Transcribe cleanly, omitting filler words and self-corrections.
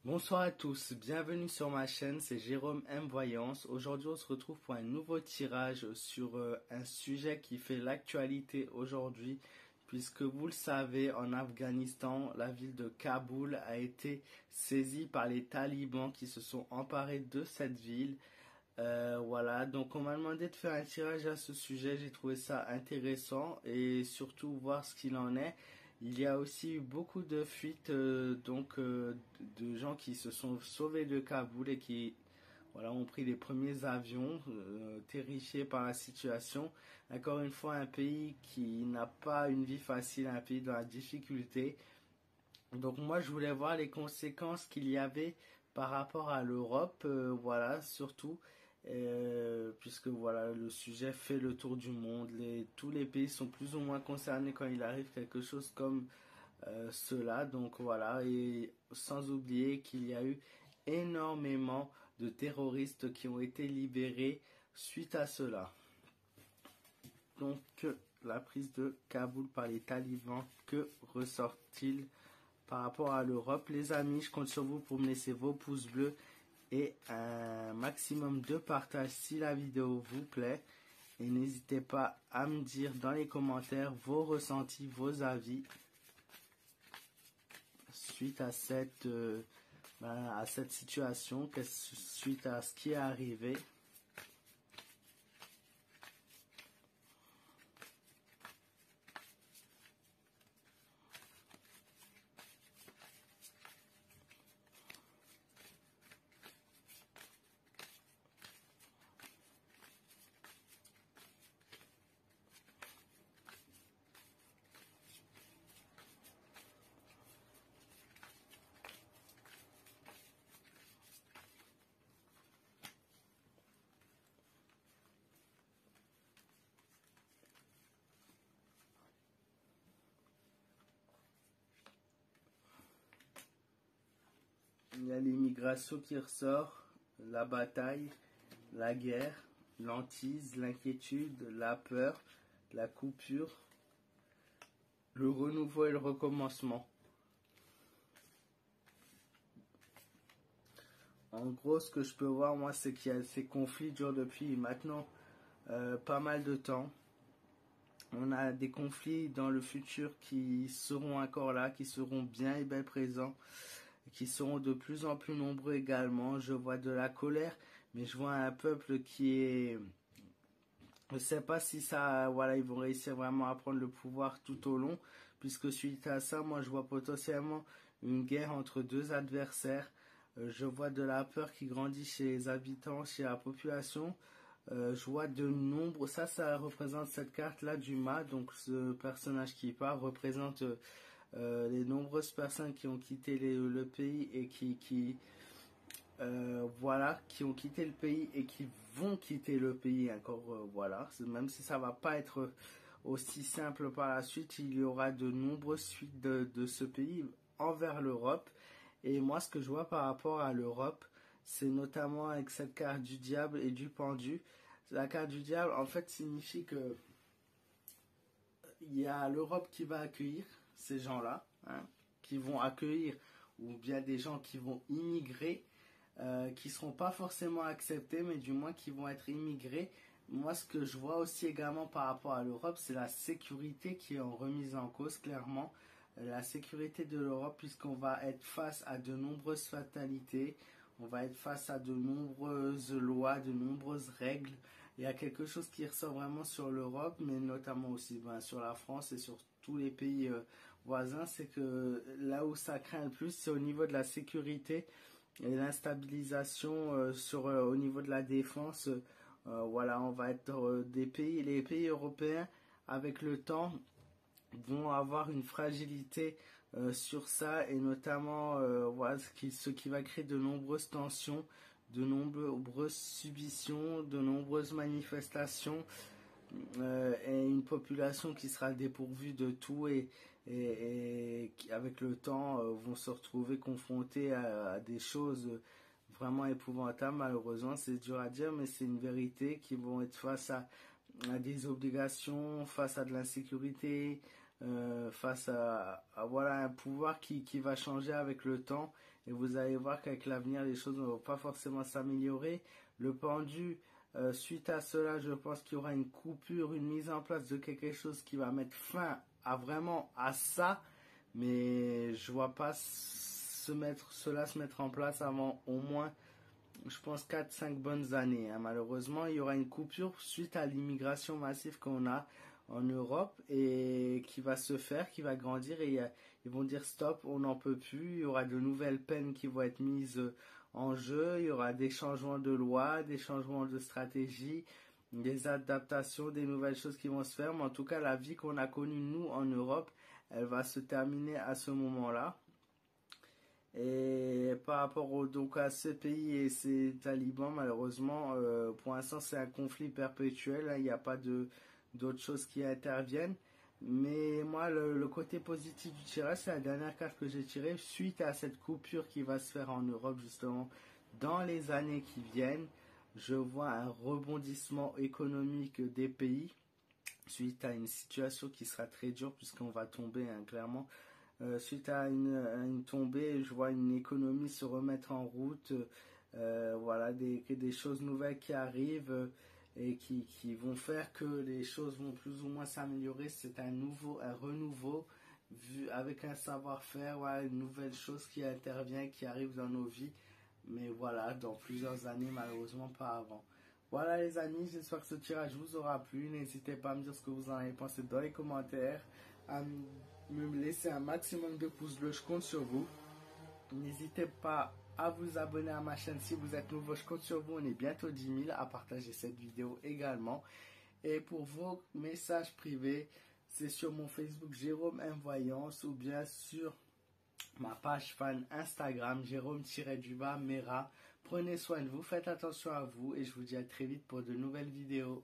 Bonsoir à tous, bienvenue sur ma chaîne, c'est Jérôme M Voyance. Aujourd'hui on se retrouve pour un nouveau tirage sur un sujet qui fait l'actualité aujourd'hui, puisque vous le savez, en Afghanistan, la ville de Kaboul a été saisie par les talibans qui se sont emparés de cette ville. Voilà, donc on m'a demandé de faire un tirage à ce sujet, j'ai trouvé ça intéressant et surtout voir ce qu'il en est. Il y a aussi eu beaucoup de fuites de gens qui se sont sauvés de Kaboul et qui voilà, ont pris les premiers avions, terrifiés par la situation. Encore une fois, un pays qui n'a pas une vie facile, un pays dans la difficulté. Donc moi, je voulais voir les conséquences qu'il y avait par rapport à l'Europe, voilà, surtout, puisque voilà, le sujet fait le tour du monde. Tous les pays sont plus ou moins concernés quand il arrive quelque chose comme cela. Donc voilà, et sans oublier qu'il y a eu énormément de terroristes qui ont été libérés suite à cela. Donc la prise de Kaboul par les talibans, que ressort-il par rapport à l'Europe? Les amis, je compte sur vous pour me laisser vos pouces bleus et un maximum de partage si la vidéo vous plaît. Et n'hésitez pas à me dire dans les commentaires vos ressentis, vos avis suite à cette situation, suite à ce qui est arrivé. Il y a l'immigration qui ressort, la bataille, la guerre, l'hantise, l'inquiétude, la peur, la coupure, le renouveau et le recommencement. En gros, ce que je peux voir, moi, c'est qu'il y a ces conflits durent depuis maintenant pas mal de temps. On a des conflits dans le futur qui seront encore là, qui seront bien et bien présents, qui seront de plus en plus nombreux également. Je vois de la colère, mais je vois un peuple qui est... Je ne sais pas si ça, voilà, ils vont réussir vraiment à prendre le pouvoir tout au long, puisque suite à ça, moi, je vois potentiellement une guerre entre deux adversaires. Je vois de la peur qui grandit chez les habitants, chez la population. Je vois de nombreux... Ça représente cette carte-là du mât. Donc ce personnage qui part représente les nombreuses personnes qui ont quitté le pays et voilà, qui ont quitté le pays et qui vont quitter le pays encore. Voilà, même si ça va pas être aussi simple par la suite, il y aura de nombreuses suites de ce pays envers l'Europe. Et moi, ce que je vois par rapport à l'Europe, c'est notamment avec cette carte du diable et du pendu. La carte du diable, en fait, signifie que il y a l'Europe qui va accueillir ces gens-là, hein, qui vont accueillir, ou bien des gens qui vont immigrer, qui seront pas forcément acceptés, mais du moins qui vont être immigrés. Moi, ce que je vois aussi également par rapport à l'Europe, c'est la sécurité qui est en remise en cause, clairement. La sécurité de l'Europe, puisqu'on va être face à de nombreuses fatalités, on va être face à de nombreuses lois, de nombreuses règles. Il y a quelque chose qui ressort vraiment sur l'Europe, mais notamment aussi sur la France et sur tous les pays voisins, c'est que là où ça craint le plus, c'est au niveau de la sécurité et l'instabilisation au niveau de la défense. Voilà, on va être les pays européens avec le temps vont avoir une fragilité sur ça et notamment voilà, ce qui va créer de nombreuses tensions, de nombreuses subitions, de nombreuses manifestations et une population qui sera dépourvue de tout et qui avec le temps vont se retrouver confrontés à des choses vraiment épouvantables. Malheureusement, c'est dur à dire, mais c'est une vérité, qui vont être face à des obligations, face à de l'insécurité, face voilà, un pouvoir qui va changer avec le temps. Et vous allez voir qu'avec l'avenir, les choses ne vont pas forcément s'améliorer. Le pendu, suite à cela, je pense qu'il y aura une coupure, une mise en place de quelque chose qui va mettre fin à ça. Mais je vois pas cela se mettre en place avant au moins, je pense, 4-5 bonnes années. Hein. Malheureusement, il y aura une coupure suite à l'immigration massive qu'on a en Europe et qui va se faire, qui va grandir et ils vont dire stop, on n'en peut plus. Il y aura de nouvelles peines qui vont être mises en jeu. Il y aura des changements de loi, des changements de stratégie, des adaptations, des nouvelles choses qui vont se faire. Mais en tout cas, la vie qu'on a connue nous en Europe, elle va se terminer à ce moment-là. Et par rapport donc à ce pays et ces talibans, malheureusement, pour l'instant, c'est un conflit perpétuel. Hein, il n'y a pas d'autres choses qui interviennent. Mais moi, le côté positif du tirage, c'est la dernière carte que j'ai tirée suite à cette coupure qui va se faire en Europe, justement, dans les années qui viennent. Je vois un rebondissement économique des pays suite à une situation qui sera très dure puisqu'on va tomber, hein, clairement. Suite à une tombée, je vois une économie se remettre en route. Voilà, des choses nouvelles qui arrivent et qui vont faire que les choses vont plus ou moins s'améliorer. C'est un renouveau vu avec un savoir-faire, voilà, une nouvelle chose qui intervient, qui arrive dans nos vies. Mais voilà, dans plusieurs années, malheureusement pas avant. Voilà les amis, j'espère que ce tirage vous aura plu. N'hésitez pas à me dire ce que vous en avez pensé dans les commentaires, à me laisser un maximum de pouces bleus, je compte sur vous. N'hésitez pas à vous abonner à ma chaîne si vous êtes nouveau, je compte sur vous, on est bientôt 10 000, à partager cette vidéo également. Et pour vos messages privés, c'est sur mon Facebook Jérôme M Voyance ou bien sur ma page fan Instagram Jérôme-Mera. Prenez soin de vous, faites attention à vous et je vous dis à très vite pour de nouvelles vidéos.